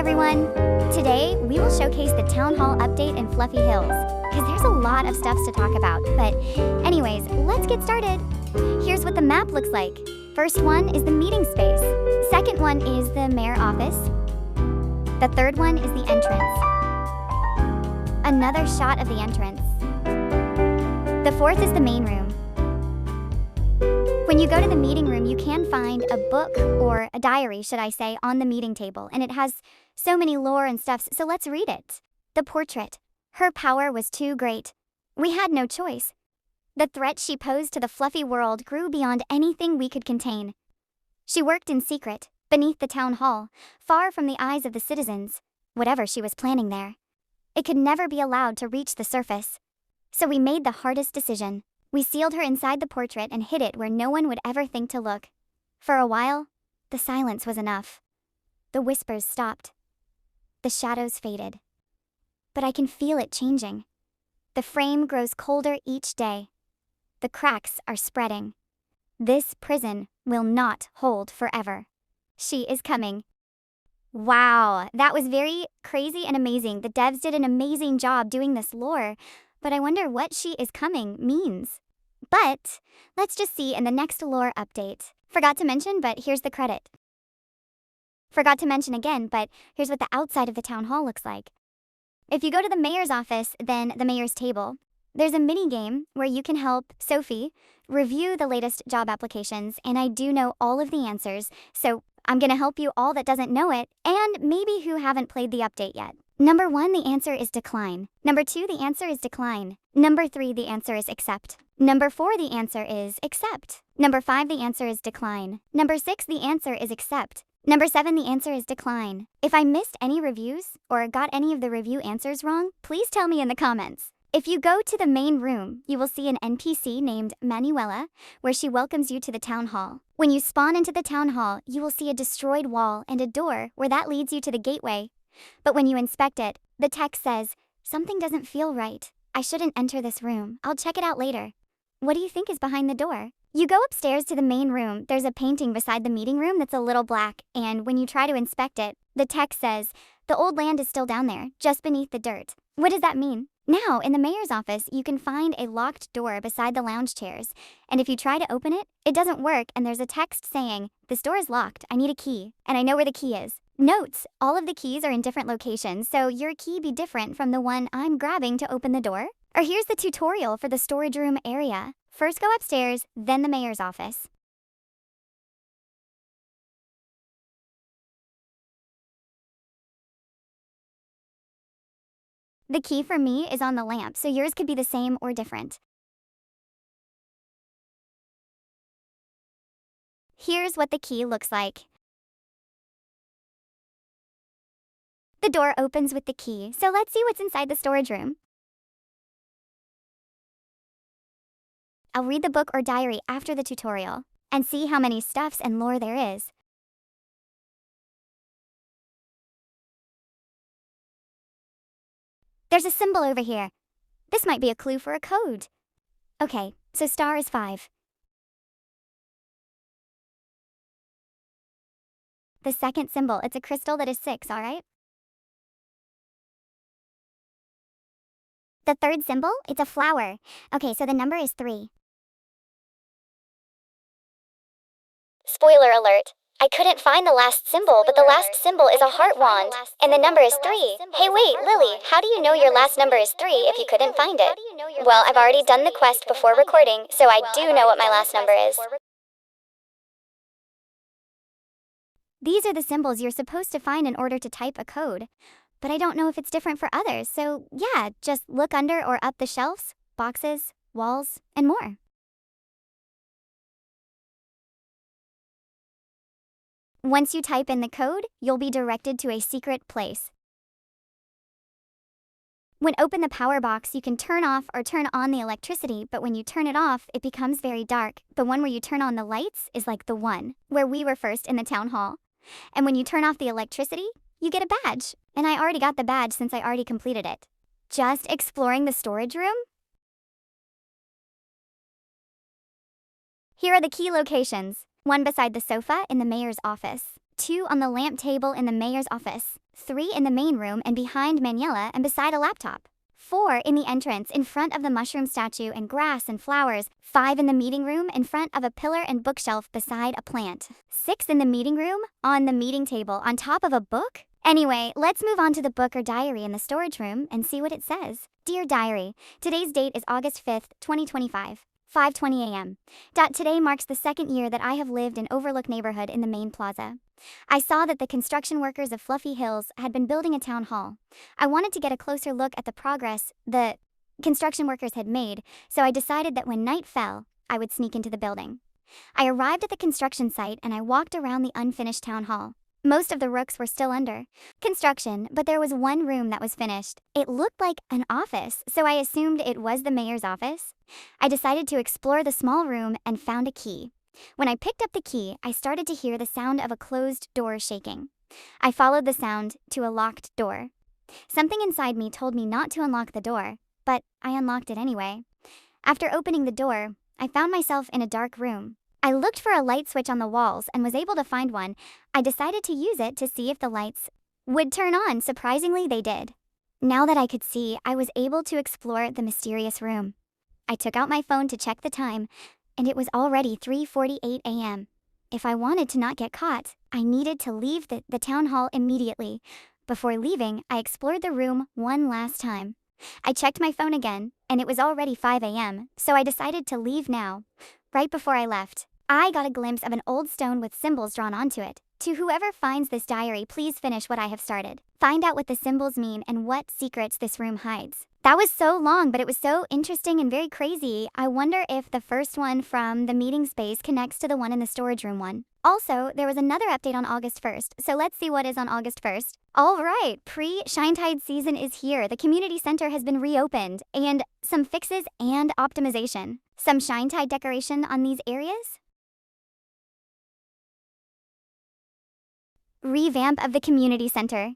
everyone! Today, we will showcase the Town Hall update in Fluffy Hills, because there's a lot of stuff to talk about, but anyways, let's get started. Here's what the map looks like. First one is the meeting space. Second one is the mayor office. The third one is the entrance. Another shot of the entrance. The fourth is the main room. When you go to the meeting room, you can find a book, or a diary, should I say, on the meeting table, and it has so many lore and stuff, so let's read it. The portrait. Her power was too great. We had no choice. The threat she posed to the fluffy world grew beyond anything we could contain. She worked in secret, beneath the town hall, far from the eyes of the citizens, whatever she was planning there. It could never be allowed to reach the surface. So we made the hardest decision. We sealed her inside the portrait and hid it where no one would ever think to look. For a while, the silence was enough. The whispers stopped. The shadows faded. But I can feel it changing. The frame grows colder each day. The cracks are spreading. This prison will not hold forever. She is coming. Wow, that was very crazy and amazing. The devs did an amazing job doing this lore, but I wonder what "she is coming" means. But let's just see in the next lore update. Forgot to mention, but here's the credit. Forgot to mention again, but here's what the outside of the town hall looks like. If you go to the mayor's office, then the mayor's table, there's a mini game where you can help Sophie review the latest job applications, and I do know all of the answers, so I'm gonna help you all that doesn't know it, and maybe who haven't played the update yet. Number 1, the answer is decline. Number 2, the answer is decline. Number 3, the answer is accept. Number 4, the answer is accept. Number 5, the answer is decline. Number 6, the answer is accept. Number 7, the answer is decline. If I missed any reviews, or got any of the review answers wrong, please tell me in the comments. If you go to the main room, you will see an NPC named Manuela, where she welcomes you to the town hall. When you spawn into the town hall, you will see a destroyed wall and a door where that leads you to the gateway. But when you inspect it, the text says, "Something doesn't feel right. I shouldn't enter this room. I'll check it out later." What do you think is behind the door? You go upstairs to the main room. There's a painting beside the meeting room that's a little black, and when you try to inspect it, the text says, "The old land is still down there, just beneath the dirt." What does that mean? Now, in the mayor's office, you can find a locked door beside the lounge chairs, and if you try to open it, it doesn't work, and there's a text saying, "This door is locked. I need a key, and I know where the key is." Notes: all of the keys are in different locations, so your key be different from the one I'm grabbing to open the door. Or here's the tutorial for the storage room area. First go upstairs, then the mayor's office. The key for me is on the lamp, so yours could be the same or different. Here's what the key looks like. The door opens with the key, so let's see what's inside the storage room. I'll read the book or diary after the tutorial, and see how many stuffs and lore there is. There's a symbol over here. This might be a clue for a code. Okay, so star is 5. The second symbol, it's a crystal that is 6, alright? The third symbol, it's a flower. Okay, so the number is 3. Spoiler alert. I couldn't find the last symbol, but the last symbol is a heart wand, and the number is 3. Hey wait, Lily, how do you know your last number is 3 if you couldn't find it? Well, I've already done the quest before recording, so I do know what my last number is. These are the symbols you're supposed to find in order to type a code, but I don't know if it's different for others, so yeah, just look under or up the shelves, boxes, walls, and more. Once you type in the code, you'll be directed to a secret place. When open the power box, you can turn off or turn on the electricity, but when you turn it off, it becomes very dark. The one where you turn on the lights is like the one where we were first in the town hall. And when you turn off the electricity, you get a badge. And I already got the badge since I already completed it. Just exploring the storage room? Here are the key locations. 1 beside the sofa in the mayor's office. 2 on the lamp table in the mayor's office, 3 in the main room and behind Manuela and beside a laptop, 4 in the entrance in front of the mushroom statue and grass and flowers, 5 in the meeting room in front of a pillar and bookshelf beside a plant, 6 in the meeting room on the meeting table on top of a book. Anyway, let's move on to the book or diary in the storage room and see what it says. Dear Diary, today's date is August 5th, 2025, 5:20 a.m. Today marks the second year that I have lived in Overlook neighborhood in the main plaza. I saw that the construction workers of Fluffy Hills had been building a town hall. I wanted to get a closer look at the progress the construction workers had made, so I decided that when night fell, I would sneak into the building. I arrived at the construction site and I walked around the unfinished town hall. Most of the rooks were still under construction, but there was one room that was finished. It looked like an office, so I assumed it was the mayor's office. I decided to explore the small room and found a key. When I picked up the key, I started to hear the sound of a closed door shaking. I followed the sound to a locked door. Something inside me told me not to unlock the door, but I unlocked it anyway. After opening the door, I found myself in a dark room. I looked for a light switch on the walls and was able to find one. I decided to use it to see if the lights would turn on. Surprisingly, they did. Now that I could see, I was able to explore the mysterious room. I took out my phone to check the time, and it was already 3:48 a.m. If I wanted to not get caught, I needed to leave the town hall immediately. Before leaving, I explored the room one last time. I checked my phone again, and it was already 5 a.m., so I decided to leave now. Right before I left, I got a glimpse of an old stone with symbols drawn onto it. To whoever finds this diary, please finish what I have started. Find out what the symbols mean and what secrets this room hides. That was so long, but it was so interesting and very crazy. I wonder if the first one from the meeting space connects to the one in the storage room one. Also, there was another update on August 1st, so let's see what is on August 1st. All right, pre-Shinetide season is here. The community center has been reopened, and some fixes and optimization. Some Shinetide decoration on these areas. Revamp of the community center.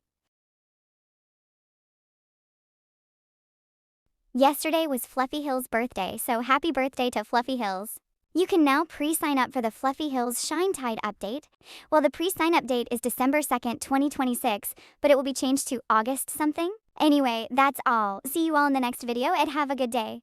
Yesterday was Fluffy Hills' birthday, so happy birthday to Fluffy Hills. You can now pre-sign up for the Fluffy Hills Shinetide update. Well, the pre-sign-up date is December 2nd, 2026, but it will be changed to August something. Anyway, that's all. See you all in the next video and have a good day.